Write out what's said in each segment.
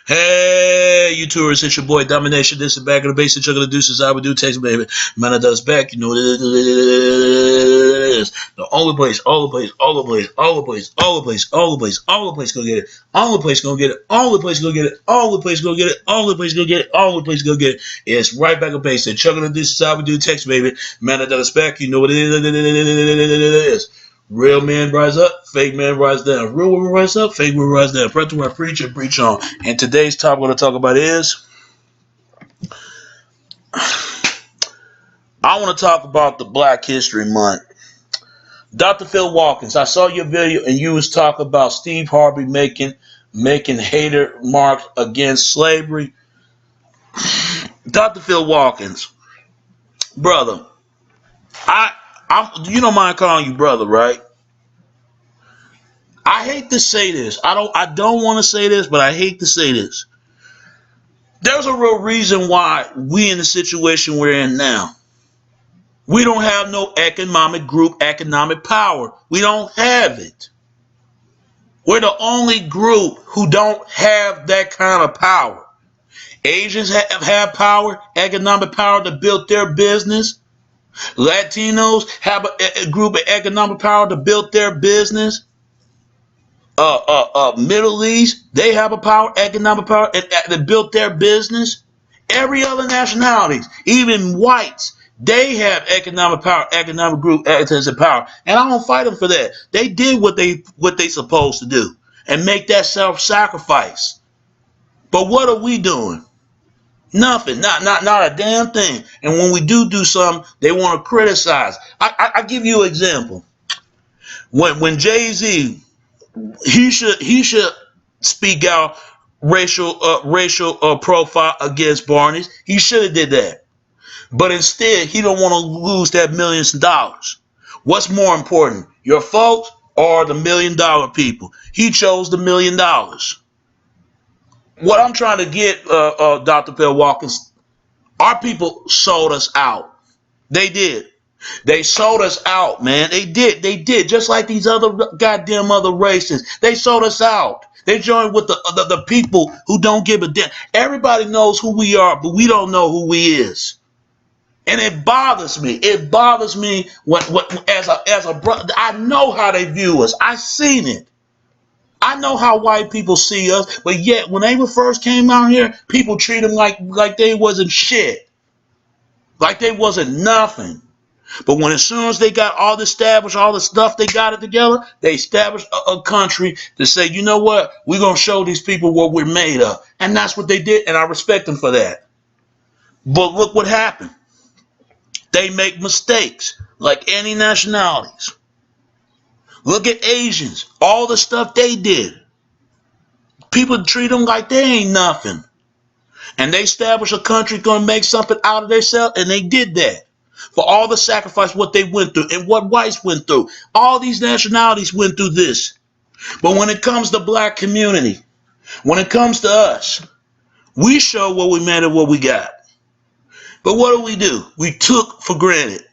Hey, you tourists, it's your boy Domination. This is back of the basic chuck of the deuces. I would do text, baby. Man, I does back. You know what it is. The only place, all the place, all the place, all the place, all the place, all the place, all the place gonna get it. All the place gonna get it. All the place gonna get it. All the place gonna get it. All the place gonna get it. All the place gonna get it. It's right back of basic chuck of the deuces. I would do text, baby. Man, I does back. You know what it is. Real men rise up, fake men rise down. Real women rise up, fake women rise down. Press to where I preach and preach on. And today's topic we're going to talk about is I want to talk about the Black History Month. Dr. Phil Watkins, I saw your video and you was talking about Steve Harvey making hater marks against slavery. Dr. Phil Watkins, brother, you don't mind calling you brother, right? I hate to say this. I don't want to say this, but I hate to say this. There's a real reason why we in the situation we're in now. We don't have no economic group, economic power. We don't have it. We're the only group who don't have that kind of power. Asians have power, economic power to build their business. Latinos have a group of economic power to build their business. Middle East, they have a power, economic power, and built their business. Every other nationalities, even whites, they have economic power, economic group, economic power, and I don't fight them for that. They did what they supposed to do and make that self-sacrifice. But what are we doing? Nothing, not a damn thing. And when we do something, they want to criticize. I give you an example. When Jay-Z, he should speak out racial profile against Barney. He should have did that, but instead he don't want to lose that millions of dollars. What's more important, your folks or the $1 million people? He chose the $1 million. What I'm trying to get, Dr. Phil Watkins, our people sold us out. They did. They sold us out, man. They did. Just like these other goddamn other races. They sold us out. They joined with the people who don't give a damn. Everybody knows who we are, but we don't know who we is. And it bothers me. It bothers me when as a brother, I know how they view us. I seen it. I know how white people see us, but yet when they first came out here, people treat them like they wasn't shit. Like they wasn't nothing. But when as soon as they got all established, all the stuff they got it together, they established a country to say, you know what, we're going to show these people what we're made of. And that's what they did, and I respect them for that. But look what happened. They make mistakes, like any nationalities. Look at Asians, all the stuff they did. People treat them like they ain't nothing. And they established a country going to make something out of themselves, and they did that. For all the sacrifice, what they went through, and what whites went through. All these nationalities went through this. But when it comes to black community, when it comes to us, we show what we made and what we got. But what do? We took for granted.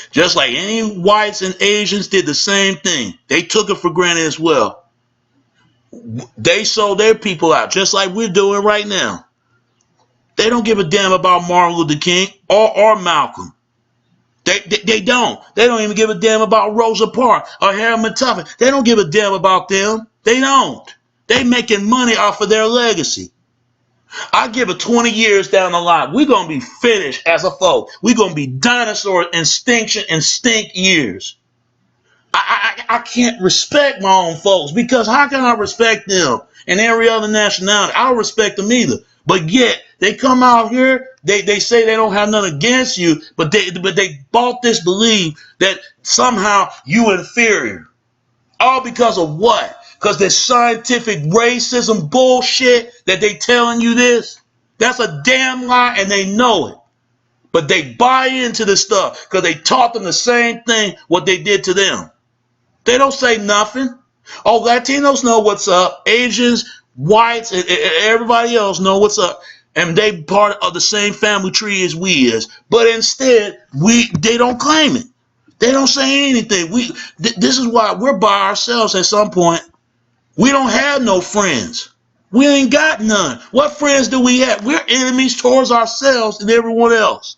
Just like any whites and Asians did the same thing. They took it for granted as well. They sold their people out, just like we're doing right now. They don't give a damn about Martin Luther King or Malcolm. They don't. They don't even give a damn about Rosa Parks or Harriet Tubman. They don't give a damn about them. They don't. They making money off of their legacy. I give it 20 years down the line. We're going to be finished as a folk. We're going to be dinosaur extinction and stink years. I can't respect my own folks because how can I respect them and every other nationality? I don't respect them either. But yet they come out here, they say they don't have nothing against you, but they bought this belief that somehow you inferior. All because of what? Because this scientific racism bullshit that they telling you this. That's a damn lie and they know it. But they buy into this stuff because they taught them the same thing what they did to them. They don't say nothing. Oh, Latinos know what's up. Asians, whites, and everybody else know what's up. And they part of the same family tree as we is. But instead, they don't claim it. They don't say anything. This is why we're by ourselves at some point. We don't have no friends. We ain't got none. What friends do we have? We're enemies towards ourselves and everyone else.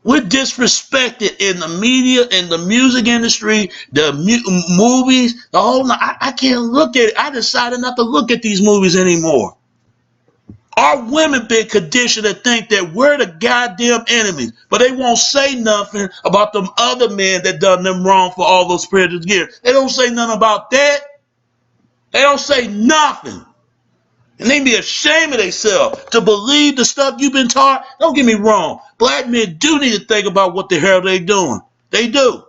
We're disrespected in the media, in the music industry, the movies, the whole. I can't look at it. I decided not to look at these movies anymore. Our women been conditioned to think that we're the goddamn enemies, but they won't say nothing about them other men that done them wrong for all those previous years. They don't say nothing about that. They don't say nothing. And they be ashamed of themselves to believe the stuff you've been taught. Don't get me wrong. Black men do need to think about what the hell they doing. They do.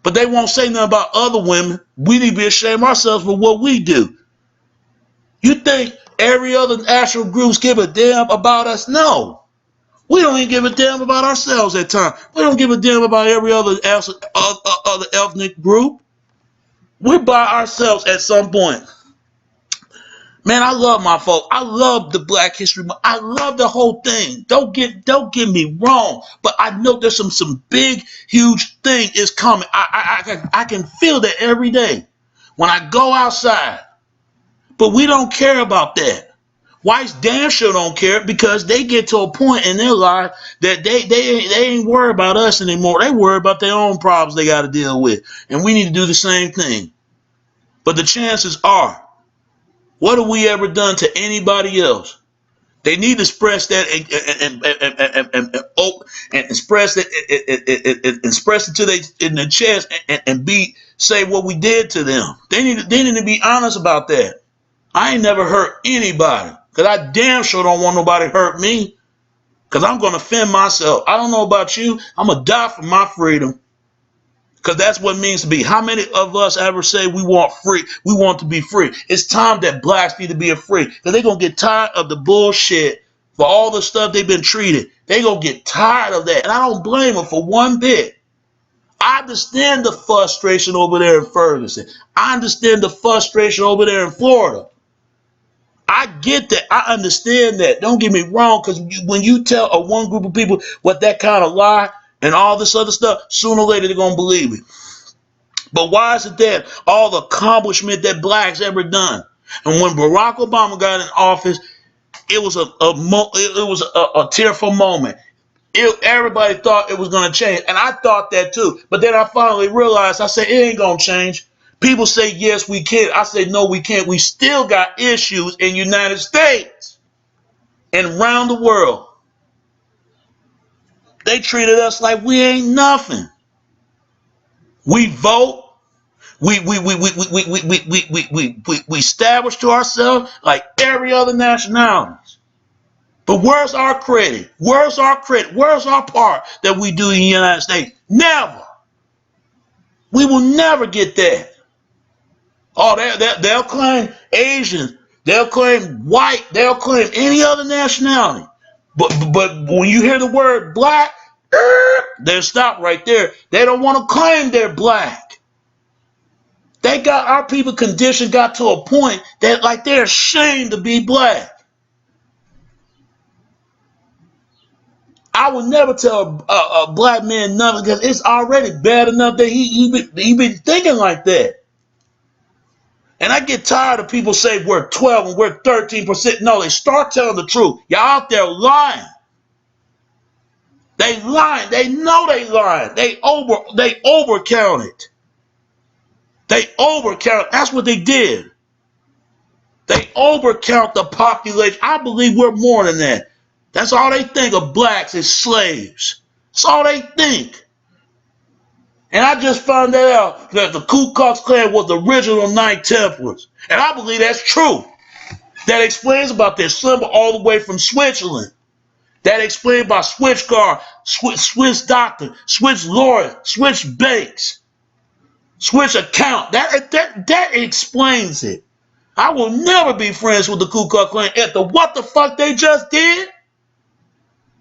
But they won't say nothing about other women. We need to be ashamed of ourselves for what we do. You think every other national groups give a damn about us? No. We don't even give a damn about ourselves at times. We don't give a damn about every other ethnic group. We're by ourselves at some point. Man, I love my folk. I love the Black History Month. I love the whole thing. Don't get me wrong. But I know there's some big, huge thing is coming. I can feel that every day when I go outside. But we don't care about that. Whites damn sure don't care because they get to a point in their life that they ain't worried about us anymore. They worry about their own problems they got to deal with. And we need to do the same thing. But the chances are, what have we ever done to anybody else? They need to express that and express it express it to they in their chest and say what we did to them. They need to be honest about that. I ain't never hurt anybody because I damn sure don't want nobody to hurt me because I'm gonna defend myself. I don't know about you. I'm gonna die for my freedom. Because that's what it means to be. How many of us ever say we want free? We want to be free. It's time that blacks need to be free. Because they're going to get tired of the bullshit for all the stuff they've been treated. They're going to get tired of that. And I don't blame them for one bit. I understand the frustration over there in Ferguson. I understand the frustration over there in Florida. I get that. I understand that. Don't get me wrong. Because when you tell a one group of people what that kind of lie, and all this other stuff, sooner or later they're going to believe it. But why is it that all the accomplishment that blacks ever done? And when Barack Obama got in office, it was a tearful moment. Everybody thought it was going to change. And I thought that too. But then I finally realized, I said, it ain't going to change. People say, yes, we can. I say, no, we can't. We still got issues in the United States and around the world. They treated us like we ain't nothing. We vote. We establish to ourselves like every other nationality. But where's our credit? Where's our credit? Where's our part that we do in the United States? Never. We will never get that. Oh, they'll claim Asians. They'll claim white. They'll claim any other nationality. But when you hear the word black, they'll stop right there. They don't want to claim they're black. They got our people conditioned got to a point that like they're ashamed to be black. I would never tell a black man nothing because it's already bad enough that he been thinking like that. And I get tired of people say we're 12 and we're 13%. No, they start telling the truth. Y'all out there lying. They lying. They know they lying. They overcounted. They overcounted. That's what they did. They overcount the population. I believe we're more than that. That's all they think of blacks as slaves. That's all they think. And I just found that out that the Ku Klux Klan was the original Knight Templars. And I believe that's true. That explains about their symbol all the way from Switzerland. That explains about Switchguard, Swiss Doctor, Swiss Lawyer, Swiss Banks, Swiss Account. That explains it. I will never be friends with the Ku Klux Klan after what the fuck they just did.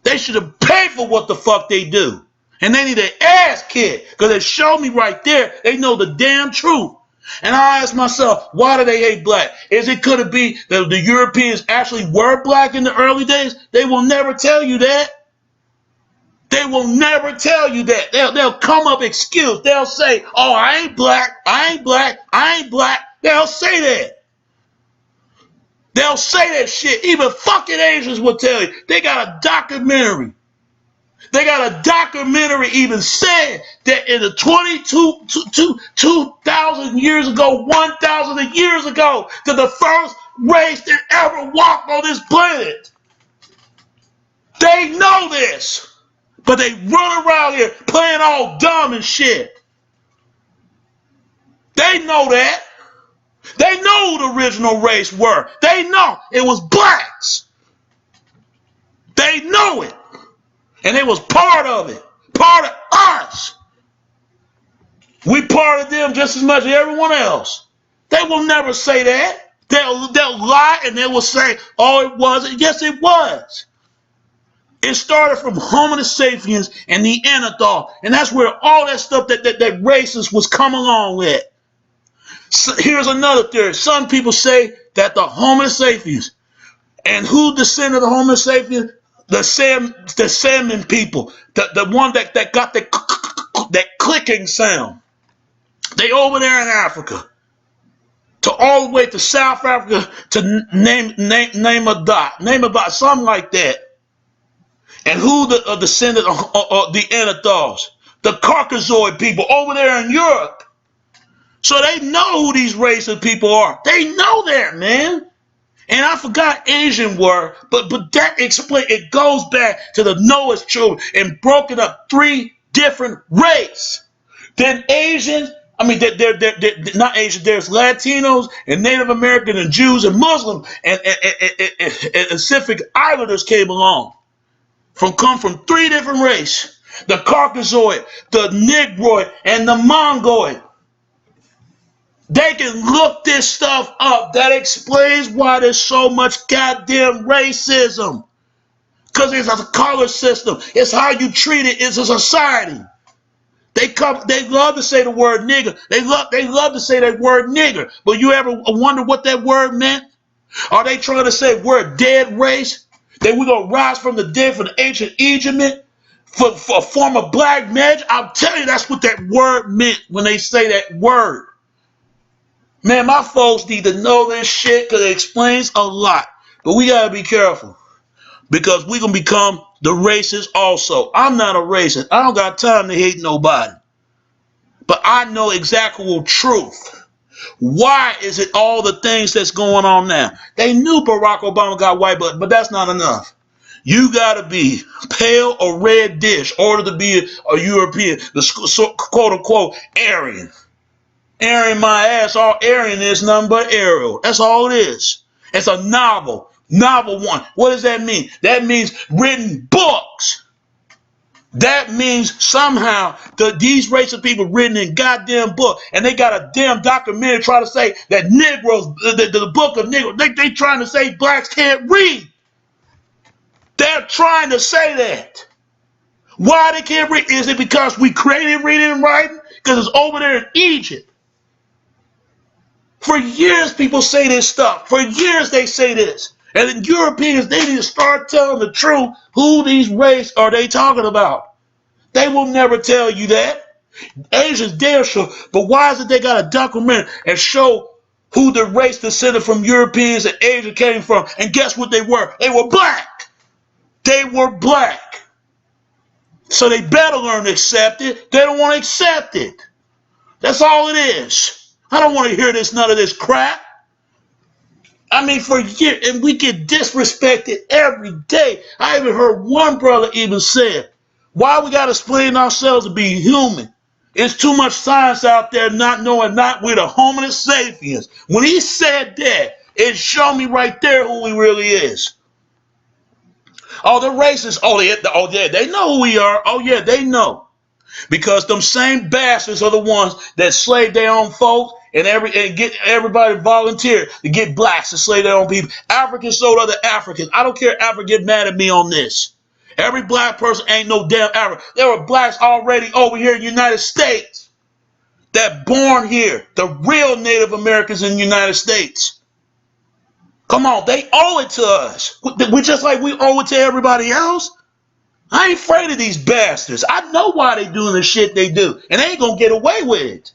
They should have paid for what the fuck they do. And they need an ass kick because they showed me right there. They know the damn truth. And I ask myself, why do they hate black? Could it be that the Europeans actually were black in the early days? They will never tell you that. They will never tell you that. They'll come up excuse. They'll say, oh, I ain't black. I ain't black. I ain't black. They'll say that. They'll say that shit. Even fucking Asians will tell you. They got a documentary. They got a documentary even said that in the 2,000 years ago, 1,000 years ago, that the first race that ever walked on this planet. They know this, but they run around here playing all dumb and shit. They know that. They know who the original race were. They know it was blacks. They know it. And they was part of it. Part of us. We part of them just as much as everyone else. They will never say that. They'll lie and they will say, oh, it wasn't. Yes, it was. It started from Homo sapiens and the Neanderthal. And that's where all that stuff that racist was coming along with. So here's another theory. Some people say that the Homo sapiens, and who descended the Homo sapiens? The salmon people, the one that got that clicking sound. They over there in Africa, to all the way to South Africa, to name a dot, something like that. And who the descendant of the Neanderthals? The Caucasoid people over there in Europe. So they know who these race of people are. They know that, man. And I forgot Asian word, but that explains, it goes back to the Noah's children and broken up 3 different races. Then Asians, they're not Asian, there's Latinos and Native American and Jews and Muslims and Pacific Islanders came along. Come from 3 different races. The Caucasoid, the Negroid, and the Mongoloid. They can look this stuff up. That explains why there's so much goddamn racism. Because it's a color system. It's how you treat it. It's a society. They love to say the word nigger. They love to say that word nigger. But you ever wonder what that word meant? Are they trying to say we're a dead race? That we're going to rise from the dead from the ancient Egypt for a form of black magic? I'll tell you that's what that word meant when they say that word. Man, my folks need to know this shit because it explains a lot. But we got to be careful because we're going to become the racist also. I'm not a racist. I don't got time to hate nobody. But I know exactly truth. Why is it all the things that's going on now? They knew Barack Obama got white blood, but that's not enough. You got to be pale or red dish in order to be a European, the quote-unquote Aryan. Aryan my ass, all Aryan is nothing but Ariel. That's all it is. It's a novel. Novel 1. What does that mean? That means written books. That means somehow these race of people written in goddamn book, and they got a damn documentary trying to say that Negroes, the book of Negroes, they trying to say blacks can't read. They're trying to say that. Why they can't read? Is it because we created reading and writing? Because it's over there in Egypt. For years, people say this stuff. For years, they say this. And the Europeans, they need to start telling the truth. Who these race are they talking about? They will never tell you that. Asians dare show. But why is it they got a documentary and show who the race descended from Europeans and Asia came from? And guess what they were? They were black. They were black. So they better learn to accept it. They don't want to accept it. That's all it is. I don't want to hear none of this crap. For years, and we get disrespected every day. I even heard one brother even say, why we got to explain ourselves to be human? It's too much science out there not knowing we're the Homo sapiens. When he said that, it showed me right there who he really is. Oh, the racists, yeah, they know who we are. Oh, yeah, they know. Because them same bastards are the ones that slave their own folks and get everybody volunteer to get blacks to slave their own people. Africans sold other Africans. I don't care if Africa get mad at me on this. Every black person ain't no damn African. There were blacks already over here in the United States that born here. The real Native Americans in the United States. Come on, they owe it to us. We just like we owe it to everybody else. I ain't afraid of these bastards. I know why they doing the shit they do. And they ain't going to get away with it.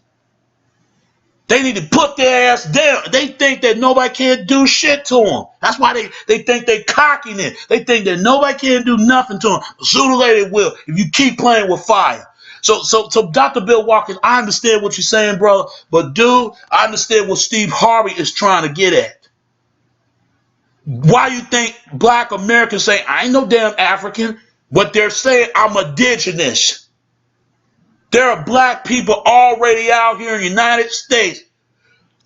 They need to put their ass down. They think that nobody can do shit to them. That's why they think they cocking it. They think that nobody can do nothing to them. But sooner or later it will if you keep playing with fire. So Dr. Bill Watkins, I understand what you're saying, brother. But dude, I understand what Steve Harvey is trying to get at. Why you think black Americans say, I ain't no damn African, but they're saying I'm indigenous. There are black people already out here in the United States.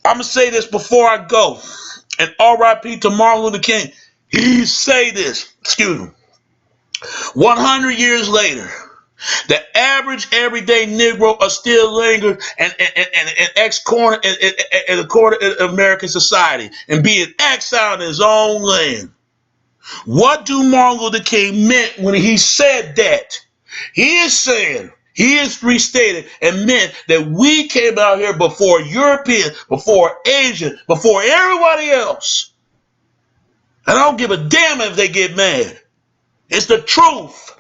I'm going to say this before I go. And RIP to Martin Luther King. He say this, 100 years later, the average everyday Negro are still lingering and ex-corner in the corner of American society and being exiled in his own land. What do Martin Luther King meant when he said that? He is saying, he is restated and meant that we came out here before Europeans, before Asians, before everybody else. And I don't give a damn if they get mad. It's the truth.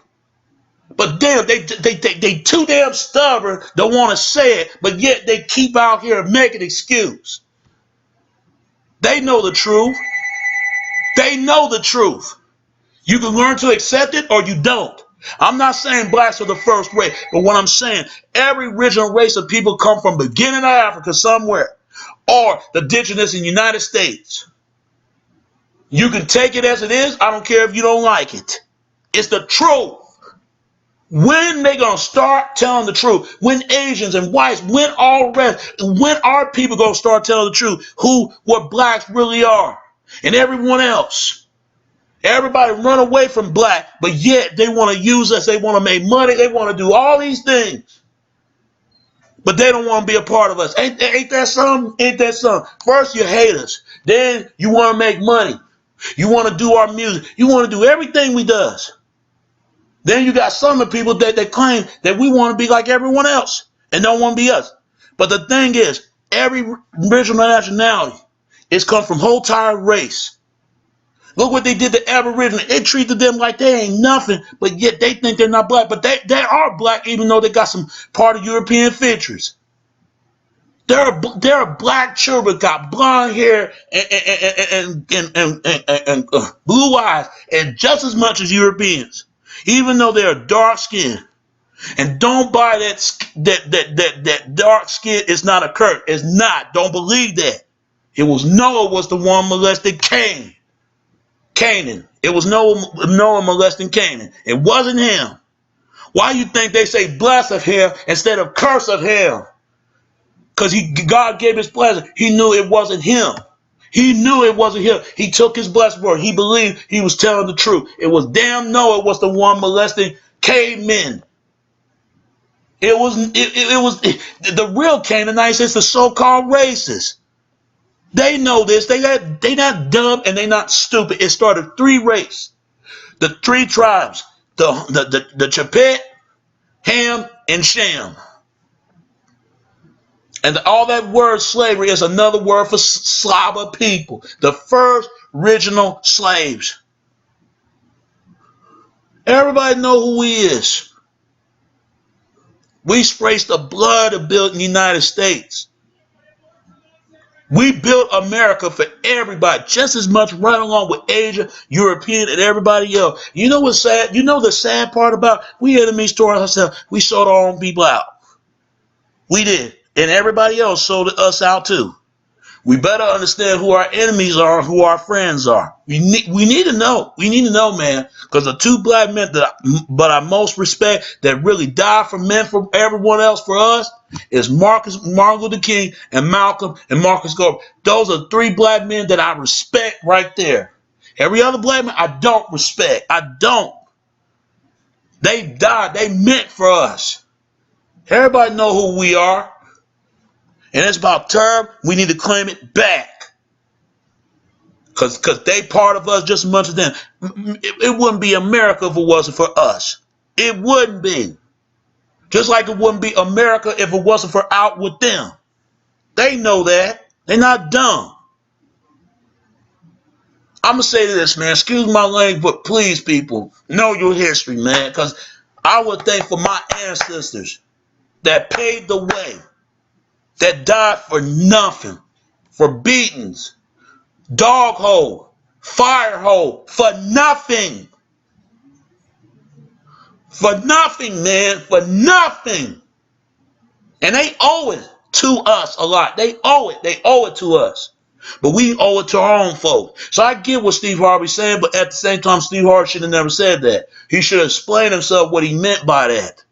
But damn, they too damn stubborn, don't want to say it, but yet they keep out here making excuse. They know the truth. They know the truth. You can learn to accept it or you don't. I'm not saying blacks are the first race, but what I'm saying, every original race of people come from beginning of Africa somewhere, or the indigenous in the United States. You can take it as it is. I don't care if you don't like it. It's the truth. When they gonna start telling the truth? When Asians and whites, when are people gonna start telling the truth? What blacks really are, and everyone else. Everybody run away from black, but yet they want to use us. They want to make money. They want to do all these things, but they don't want to be a part of us. Ain't that something? Ain't that something? First you hate us, then you want to make money. You want to do our music. You want to do everything we does. Then you got some of the people that claim that we want to be like everyone else and don't want to be us. But the thing is, every original nationality is come from whole entire race. Look what they did to Aboriginal. They treated them like they ain't nothing, but yet they think they're not black. But they are black, even though they got some part of European features. There are black children got blonde hair and blue eyes, and just as much as Europeans, even though they are dark skinned. And don't buy that dark skin is not a curse. It's not. Don't believe that. It was Noah was the one molested Canaan. It was Noah molesting Canaan. It wasn't him. Why you think they say bless of him instead of curse of him? Because God gave his blessing. He knew it wasn't him. He knew it wasn't him. He took his blessed word. He believed he was telling the truth. It was damn Noah was the one molesting cavemen. It was the real Canaanites. It's the so-called racists. They know this. They not dumb and they not stupid. It started three races, the three tribes, the Japhet, Ham, and Shem. And all that word slavery is another word for Slava people, the first original slaves. Everybody know who he is. We sprayed the blood of building the United States. We built America for everybody, just as much right along with Asia, European, and everybody else. You know what's sad? You know the sad part about we enemies to ourselves. We sold our own people out. We did. And everybody else sold us out too. We better understand who our enemies are and who our friends are. We need to know. We need to know, man. Because the two black men that I most respect that really died for men, for everyone else, for us, is Martin Luther King and Malcolm and Marcus Garvey. Those are three black men that I respect right there. Every other black man I don't respect. I don't. They died. They meant for us. Everybody know who we are. And it's about time we need to claim it back. Because they part of us just as much as them. It wouldn't be America if it wasn't for us. It wouldn't be. Just like it wouldn't be America if it wasn't for out with them. They know that. They're not dumb. I'm going to say this, man. Excuse my language, but please, people, know your history, man. Because I would thank for my ancestors that paved the way that died for nothing, for beatings, dog hole, fire hole, for nothing. For nothing, man, for nothing. And they owe it to us a lot. They owe it. They owe it to us. But we owe it to our own folks. So I get what Steve Harvey's saying, but at the same time, Steve Harvey should have never said that. He should have explained himself what he meant by that.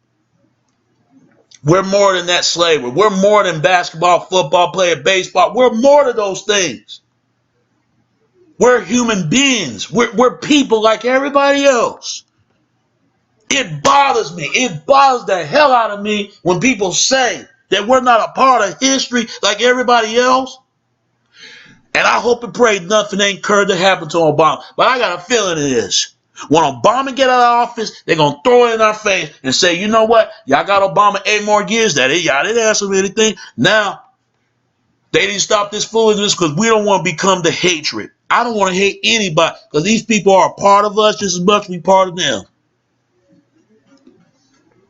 We're more than that slavery. We're more than basketball, football player, baseball. We're more than those things. We're human beings. We're people like everybody else. It bothers me. It bothers the hell out of me when people say that we're not a part of history like everybody else. And I hope and pray nothing ain't occurred to happen to Obama. But I got a feeling it is. When Obama get out of office, they're going to throw it in our face and say, you know what? Y'all got Obama 8 more years. Y'all didn't answer anything. Now, they didn't stop this foolishness because we don't want to become the hatred. I don't want to hate anybody because these people are a part of us just as much as we part of them.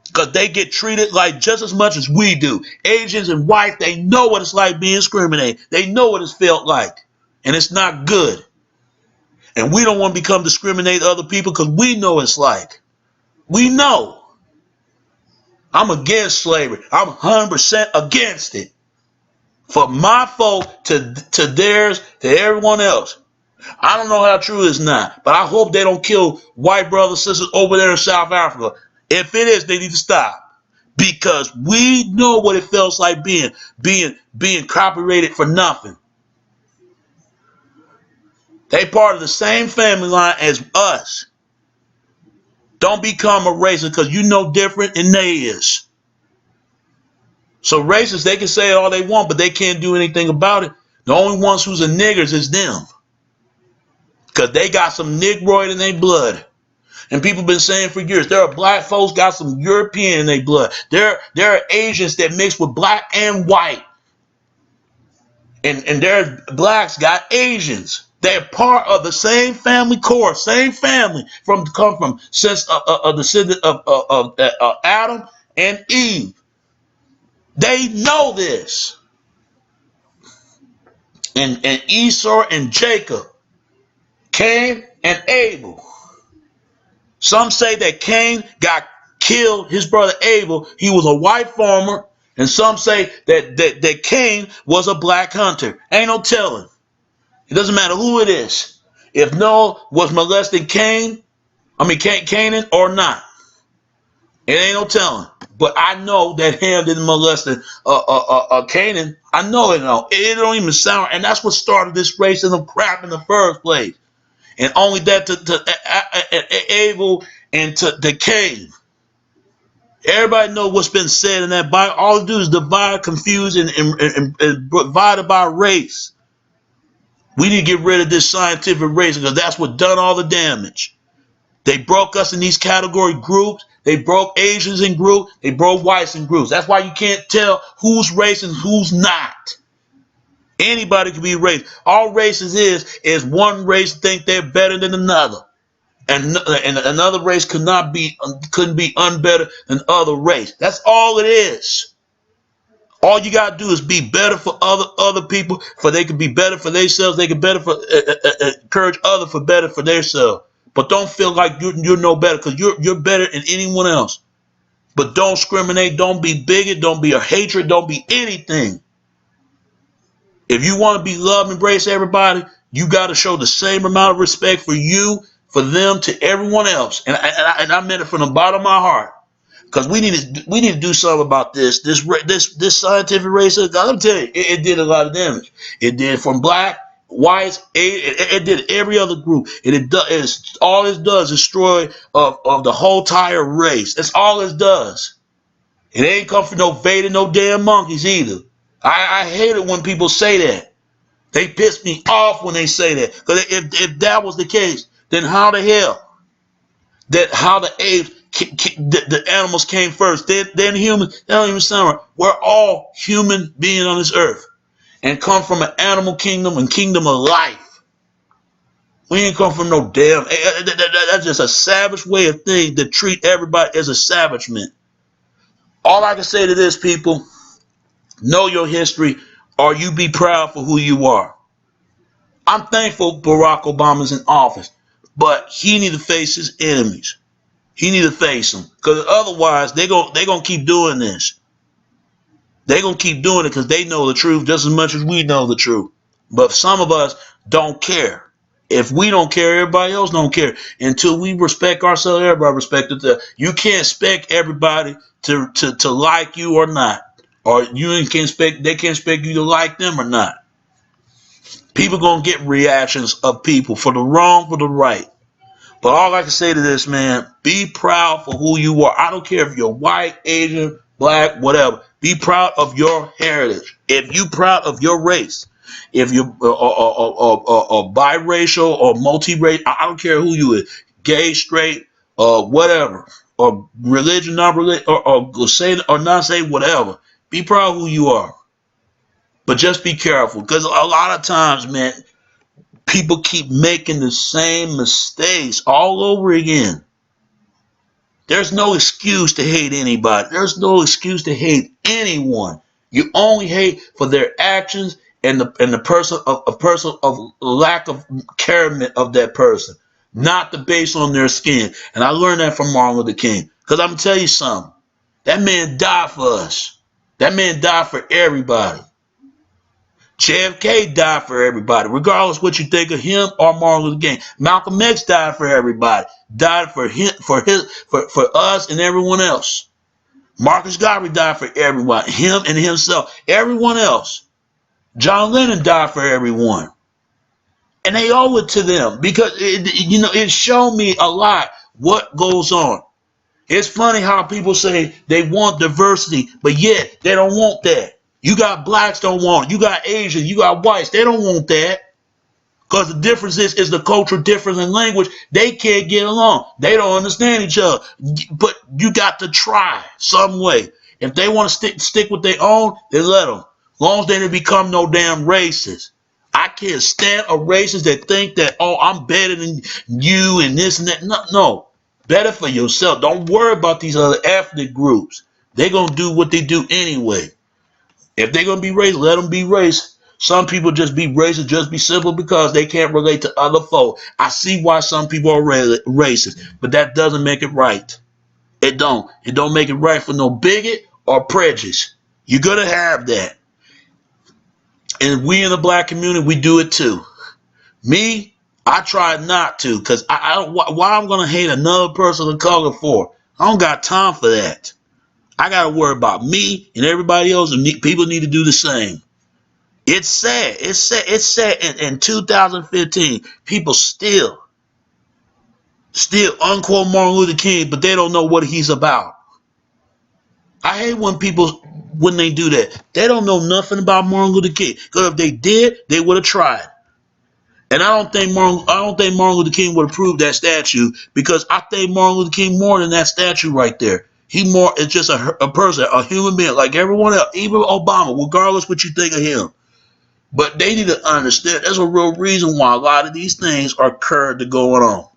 Because they get treated like just as much as we do. Asians and whites, they know what it's like being discriminated. They know what it's felt like. And it's not good. And we don't want to become discriminate other people because we know it's like. We know. I'm against slavery. I'm 100% against it. For my folk to theirs, to everyone else. I don't know how true it is not. But I hope they don't kill white brothers and sisters over there in South Africa. If it is, they need to stop. Because we know what it feels like being copyrighted for nothing. They part of the same family line as us. Don't become a racist because you know different than they is. So racists, they can say all they want, but they can't do anything about it. The only ones who's a niggers is them. Because they got some Negroid in their blood. And people been saying for years, there are black folks got some European in their blood. There are Asians that mix with black and white. And there are blacks got Asians. They're part of the same family core, same family come from since descendant of Adam and Eve. They know this. And Esau and Jacob, Cain and Abel. Some say that Cain got killed, his brother Abel. He was a white farmer. And some say that Cain was a black hunter. Ain't no telling. It doesn't matter who it is. If Noah was molesting Canaan or not. It ain't no telling. But I know that Ham didn't molest Canaan. I know it. It don't even sound. And that's what started this racism crap in the first place. And only that to Abel and to Cain. Everybody know what's been said in that Bible. All they do is divide, confuse, and divided by race. We need to get rid of this scientific race because that's what done all the damage. They broke us in these category groups. They broke Asians in groups. They broke whites in groups. That's why you can't tell who's race and who's not. Anybody can be race. All races is one race think they're better than another. And another race couldn't be unbetter than other race. That's all it is. All you gotta do is be better for other people, for they can be better for themselves. They can better for encourage others for better for themselves. But don't feel like you're no better because you're better than anyone else. But don't discriminate. Don't be bigot. Don't be a hatred. Don't be anything. If you want to be loved, embrace everybody, you got to show the same amount of respect for you, for them, to everyone else. And I meant it from the bottom of my heart. Because we need to do something about this scientific racism. I'm telling you, it did a lot of damage. It did from black, whites, it did every other group. All it does is destroy of the whole entire race. That's all it does. It ain't come from no Vader, no damn monkeys either. I hate it when people say that. They piss me off when they say that. Because if that was the case, then how the apes, the animals came first, then humans? That don't even sound right. We're all human beings on this earth and come from an animal kingdom and kingdom of life. We ain't come from no damn. That's just a savage way of thing to treat everybody as a savage man. All I can say to this, people, Know your history, or you be proud for who you are. I'm thankful Barack Obama's in office, but he need to face his enemies. He need to face them, because otherwise they gonna keep doing this. They gonna keep doing it because they know the truth just as much as we know the truth. But some of us don't care. If we don't care, everybody else don't care. Until we respect ourselves, everybody respect it. You can't expect everybody to like you or not, or you can't expect they can't expect you to like them or not. People gonna get reactions of people for the wrong, for the right. But all I can say to this, man, be proud for who you are. I don't care if you're white, Asian, black, whatever. Be proud of your heritage. If you proud of your race, if you're biracial or multi-racial, I don't care who you is, gay, straight, whatever, or religion, not religion, or say or not say whatever. Be proud of who you are. But just be careful, because a lot of times, man, people keep making the same mistakes all over again. There's no excuse to hate anybody. There's no excuse to hate anyone. You only hate for their actions and the person of a person of lack of care of that person, not the base on their skin. And I learned that from Martin Luther King. Because I'm gonna tell you something. That man died for us. That man died for everybody. JFK died for everybody, regardless what you think of him or Martin Luther King. Malcolm X died for everybody, died for him, for us and everyone else. Marcus Garvey died for everyone, him and himself, everyone else. John Lennon died for everyone, and they owe it to them because it showed me a lot what goes on. It's funny how people say they want diversity, but yet they don't want that. You got blacks don't want it. You got Asians, you got whites. They don't want that. Because the difference is the cultural difference in language. They can't get along. They don't understand each other. But you got to try some way. If they want to stick with their own, then let them. As long as they didn't become no damn racist. I can't stand a racist that think that, oh, I'm better than you and this and that. No. Better for yourself. Don't worry about these other ethnic groups. They're going to do what they do anyway. If they're going to be racist, let them be racist. Some people just be racist, just be simple because they can't relate to other folk. I see why some people are racist, but that doesn't make it right. It don't. It don't make it right for no bigot or prejudice. You're going to have that. And we in the black community, we do it too. Me, I try not to, because why I'm going to hate another person of color for? I don't got time for that. I got to worry about me and everybody else, and people need to do the same. It's sad. It's sad in 2015, people still unquote Martin Luther King, but they don't know what he's about. I hate when they do that. They don't know nothing about Martin Luther King. Because if they did, they would have tried. And I don't think Martin Luther King would approve that statue, because I think Martin Luther King more than that statue right there. It's just a person, a human being like everyone else, even Obama, regardless what you think of him. But they need to understand there's a real reason why a lot of these things are currently going on.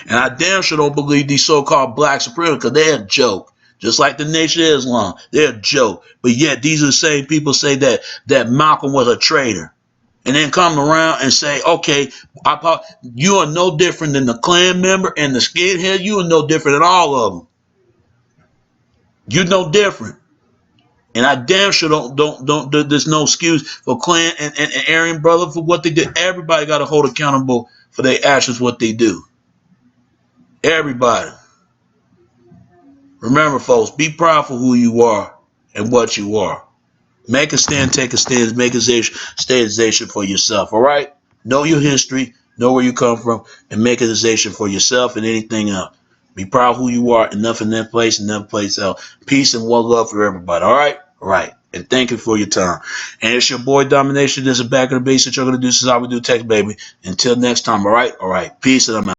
And I damn sure don't believe these so-called black supremacists, because they're a joke. Just like the Nation of Islam, they're a joke. But yet these are the same people say that Malcolm was a traitor. And then come around and say, okay, you are no different than the Klan member and the skinhead. You are no different than all of them. You're no different. And I damn sure don't there's no excuse for Klan and Aryan brother for what they did. Everybody got to hold accountable for their actions, what they do. Everybody. Remember, folks, be proud for who you are and what you are. Make a stand, take a stand, make a standardization for yourself, all right? Know your history, know where you come from, and make a decision for yourself and anything else. Be proud of who you are, enough in that place and that place else. Peace and one love for everybody, all right? All right. And thank you for your time. And it's your boy Domination. This is Back of the Base that you're going to do. This is how we do tech, baby. Until next time, all right? All right. Peace and I'm out.